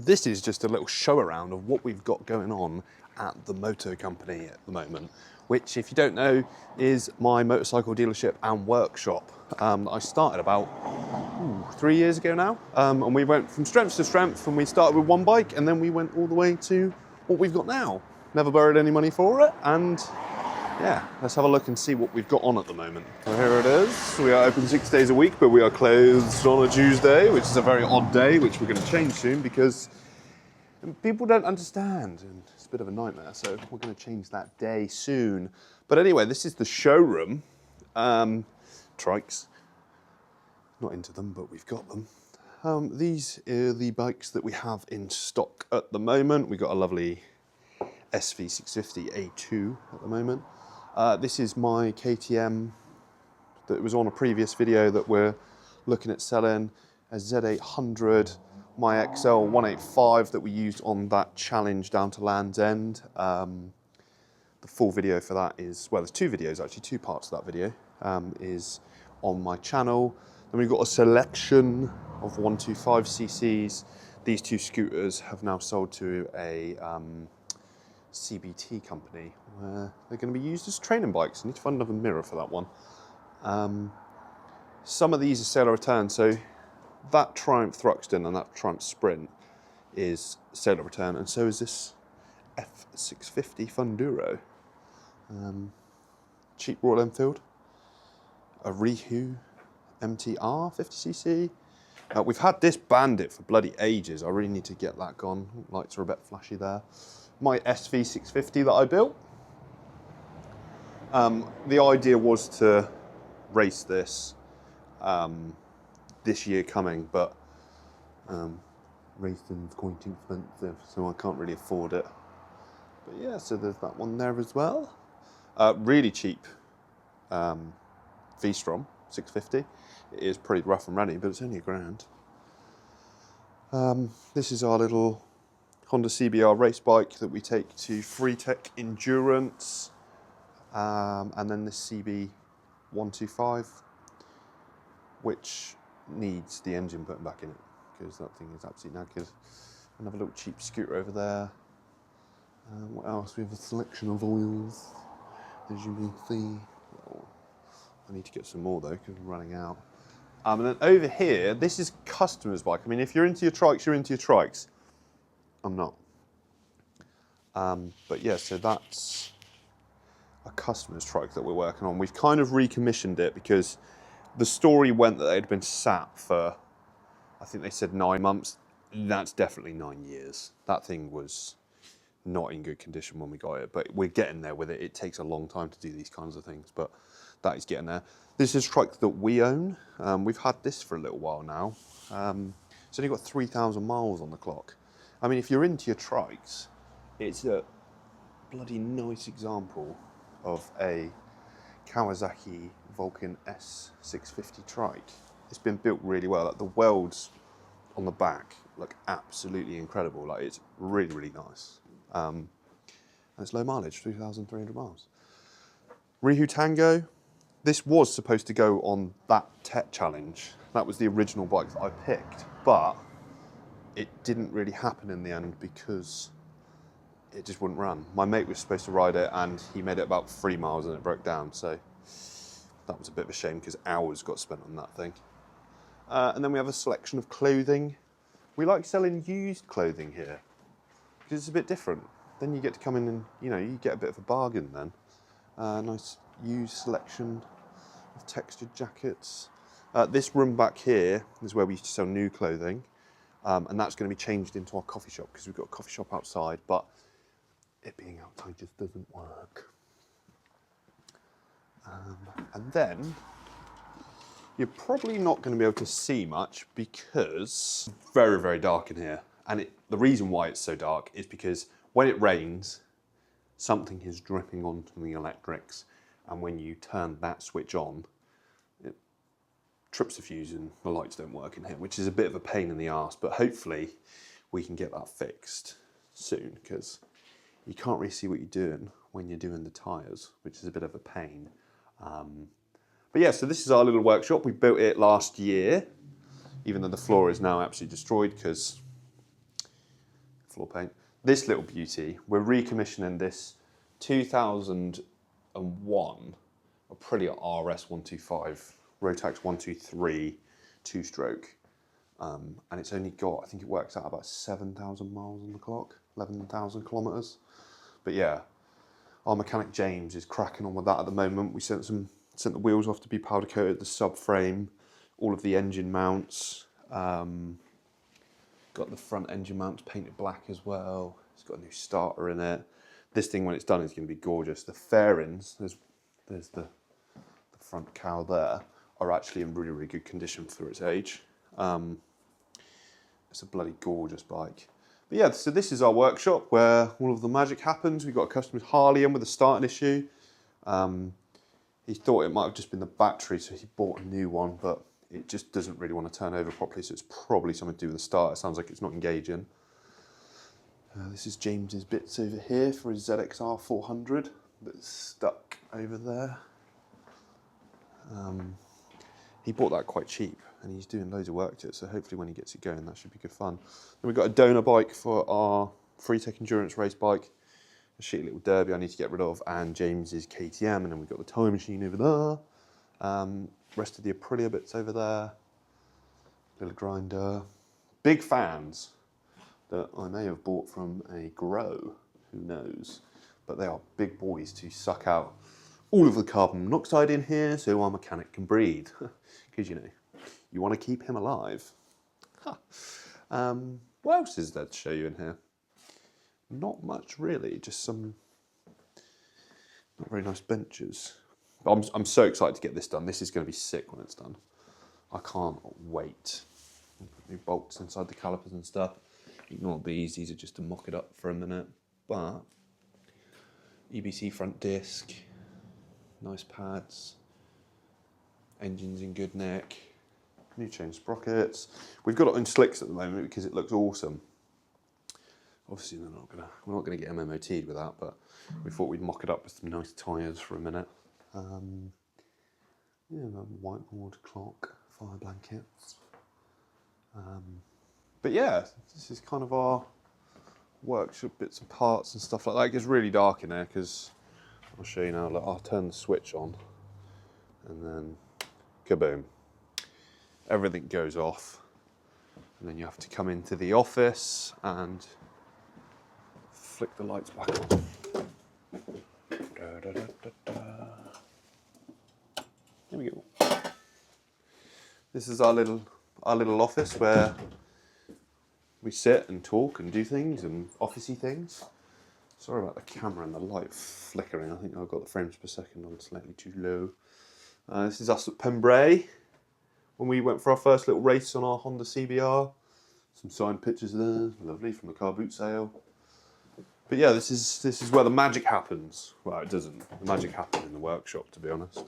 this is just a little show around of what we've got going on at the Moto company at the moment, which, if you don't know, is my motorcycle dealership and workshop. I started about 3 years ago now, and we went from strength to strength, and we started with one bike, and then we went all the way to what we've got now. Never borrowed any money for it, and yeah, let's have a look and see what we've got on at the moment. So here it is. We are open 6 days a week, but we are closed on a Tuesday, which is a very odd day, which we're going to change soon because people don't understand, and it's a bit of a nightmare, so we're going to change that day soon. But anyway, this is the showroom. Trikes. Not into them, but we've got them. These are the bikes that we have in stock at the moment. We've got a lovely SV650 A2 at the moment. This is my KTM that was on a previous video that we're looking at selling, a Z800, my XL 185 that we used on that challenge down to Land's End. The full video for that is, well, there's two videos actually, two parts of that video, is on my channel. Then we've got a selection of 125cc's. These two scooters have now sold to a CBT company where they're going to be used as training bikes. I need to find another mirror for that one. Some of these are sale or return, so that Triumph Thruxton and that Triumph Sprint is sale or return, and so is this F650 Funduro. Cheap Royal Enfield, a Rihu MTR 50cc. We've had this Bandit for bloody ages. I really need to get that gone. Lights are a bit flashy there. My SV650 that I built. The idea was to race this this year coming, but racing's quite expensive, so I can't really afford it. But yeah, so there's that one there as well. Really cheap V-Strom 650. It is pretty rough and ready, but it's only £1,000. This is our little Honda CBR race bike that we take to Free Tech Endurance, and then this CB125, which needs the engine putting back in it because that thing is absolutely knackered. Another little cheap scooter over there. What else? We have a selection of oils, as you can see. Oh, I need to get some more though because I'm running out. And then over here, this is customer's bike. I mean, if you're into your trikes, you're into your trikes. I'm not. But yeah, so that's a customer's trike that we're working on. We've kind of recommissioned it because the story went that they'd been sat for, I think they said 9 months. That's definitely 9 years. That thing was not in good condition when we got it, but we're getting there with it. It takes a long time to do these kinds of things, but that is getting there. This is a trike that we own. We've had this for a little while now. It's only got 3,000 miles on the clock. I mean, if you're into your trikes, it's a bloody nice example of a Kawasaki Vulcan S650 trike. It's been built really well. Like, the welds on the back look absolutely incredible. Like, it's really, really nice. And it's low mileage, 3,300 miles. Rihu Tango. This was supposed to go on that Tech Challenge. That was the original bike that I picked, but it didn't really happen in the end because it just wouldn't run. My mate was supposed to ride it and he made it about 3 miles and it broke down, so that was a bit of a shame because hours got spent on that thing. And then we have a selection of clothing. We like selling used clothing here because it's a bit different. Then you get to come in and, you know, you get a bit of a bargain then. Nice used selection of textured jackets. This room back here is where we used to sell new clothing, and that's going to be changed into our coffee shop because we've got a coffee shop outside, but it being outside just doesn't work. And then you're probably not going to be able to see much because it's very, very dark in here. And the reason why it's so dark is because when it rains, something is dripping onto the electrics, and when you turn that switch on, it trips the fuse and the lights don't work in here, which is a bit of a pain in the arse, but hopefully we can get that fixed soon because you can't really see what you're doing when you're doing the tyres, which is a bit of a pain. But yeah, so this is our little workshop. We built it last year, even though the floor is now absolutely destroyed because floor paint. This little beauty, we're recommissioning this 2001 Aprilia RS125 Rotax 123 two-stroke. And it's only got, I think it works out about 7,000 miles on the clock, 11,000 kilometres. But yeah, our mechanic James is cracking on with that at the moment. We sent the wheels off to be powder coated, the subframe, all of the engine mounts. Got the front engine mounts painted black as well. It's got a new starter in it. This thing, when it's done, is going to be gorgeous. The fairings, there's the front cowl there, are actually in really, really good condition for its age. It's a bloody gorgeous bike. But yeah, so this is our workshop where all of the magic happens. We've got a customer's Harley in with a starting issue. He thought it might have just been the battery, so he bought a new one, but it just doesn't really want to turn over properly, so it's probably something to do with the start. It sounds like it's not engaging. This is James's bits over here for his ZXR 400 that's stuck over there. He bought that quite cheap and he's doing loads of work to it, so hopefully when he gets it going that should be good fun. Then we've got a donor bike for our Free Tech Endurance race bike, a shitty little derby I need to get rid of, and James's KTM, and then we've got the time machine over there. Rest of the Aprilia bits over there. Little grinder. Big fans that I may have bought from a grow, who knows. But they are big boys to suck out all of the carbon monoxide in here so our mechanic can breathe. Because, you know, you want to keep him alive. Huh. What else is there to show you in here? Not much really, just some not very nice benches. But I'm so excited to get this done. This is going to be sick when it's done. I can't wait. Put new bolts inside the calipers and stuff. Ignore these are just to mock it up for a minute. But EBC front disc, nice pads, engines in good nick, new chain sprockets. We've got it on slicks at the moment because it looks awesome. Obviously we're not gonna get MMOT'd with that, but we thought we'd mock it up with some nice tyres for a minute. Yeah, whiteboard, clock, fire blankets. But yeah, this is kind of our workshop bits and parts and stuff like that. It gets really dark in there because I'll show you now. Look, I'll turn the switch on and then kaboom. Everything goes off. And then you have to come into the office and flick the lights back on. There we go. This is our little office where we sit and talk and do things and officey things. Sorry about the camera and the light flickering. I think I've got the frames per second on slightly too low. This is us at Pembrey when we went for our first little race on our Honda CBR. Some signed pictures there, lovely, from the car boot sale. But yeah, this is where the magic happens. Well, it doesn't. The magic happens in the workshop, to be honest.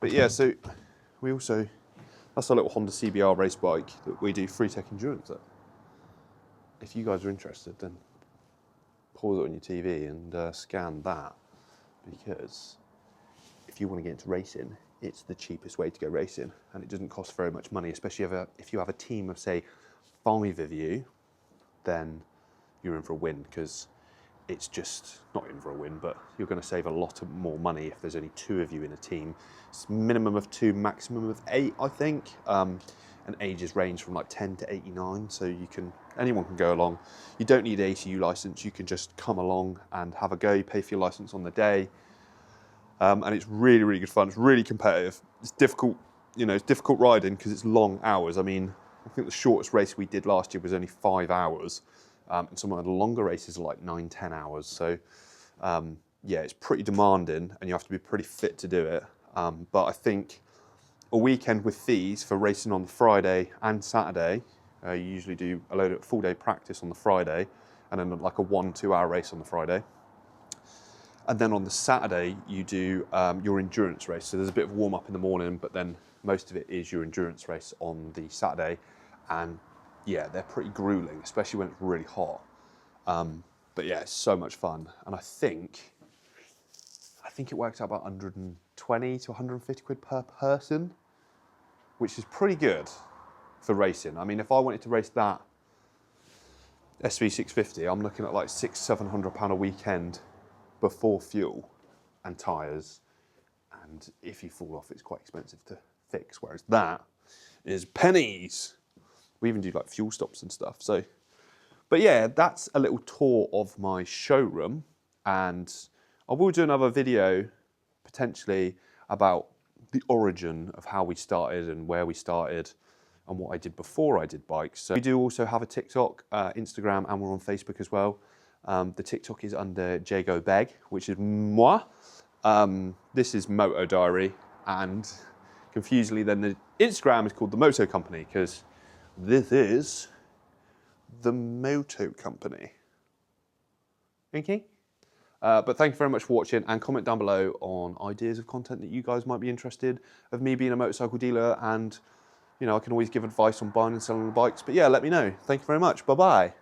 But yeah, so we also, that's our little Honda CBR race bike that we do Free Tech Endurance at. If you guys are interested, then pause it on your TV and scan that, because if you want to get into racing, it's the cheapest way to go racing, and it doesn't cost very much money, especially if you have a team of, say, 5 of you, then you're in for a win, because it's just, not in for a win, but you're going to save a lot more money if there's only 2 of you in a team. It's minimum of 2, maximum of 8, I think. And ages range from like 10 to 89, so anyone can go along. You don't need an ACU license, you can just come along and have a go, you pay for your license on the day. And it's really, really good fun. It's really competitive. It's difficult, it's difficult riding because it's long hours. I mean, I think the shortest race we did last year was only 5 hours. And some of the longer races are like 9, 10 hours. So yeah, it's pretty demanding and you have to be pretty fit to do it. But I think a weekend with these for racing on the Friday and Saturday, you usually do a full day practice on the Friday and then like a 1-2 hour race on the Friday. And then on the Saturday, you do your endurance race. So there's a bit of warm up in the morning, but then most of it is your endurance race on the Saturday. And yeah, they're pretty grueling, especially when it's really hot. But yeah, it's so much fun. And I think it works out about 120 to 150 quid per person, which is pretty good for racing. I mean, if I wanted to race that SV650, I'm looking at like £600–700 a weekend before fuel and tyres. And if you fall off, it's quite expensive to fix, whereas that is pennies. We even do like fuel stops and stuff. So, but yeah, that's a little tour of my showroom, and I will do another video potentially about the origin of how we started and where we started and what I did before I did bikes. So we do also have a TikTok, Instagram, and we're on Facebook as well. The TikTok is under Jago Beg, which is moi. This is Moto Diary, and confusingly then the Instagram is called the Moto Company, because this is the Moto Company. Okay. But thank you very much for watching, and comment down below on ideas of content that you guys might be interested of me being a motorcycle dealer, and you know, I can always give advice on buying and selling the bikes. But yeah, let me know. Thank you very much. Bye-bye.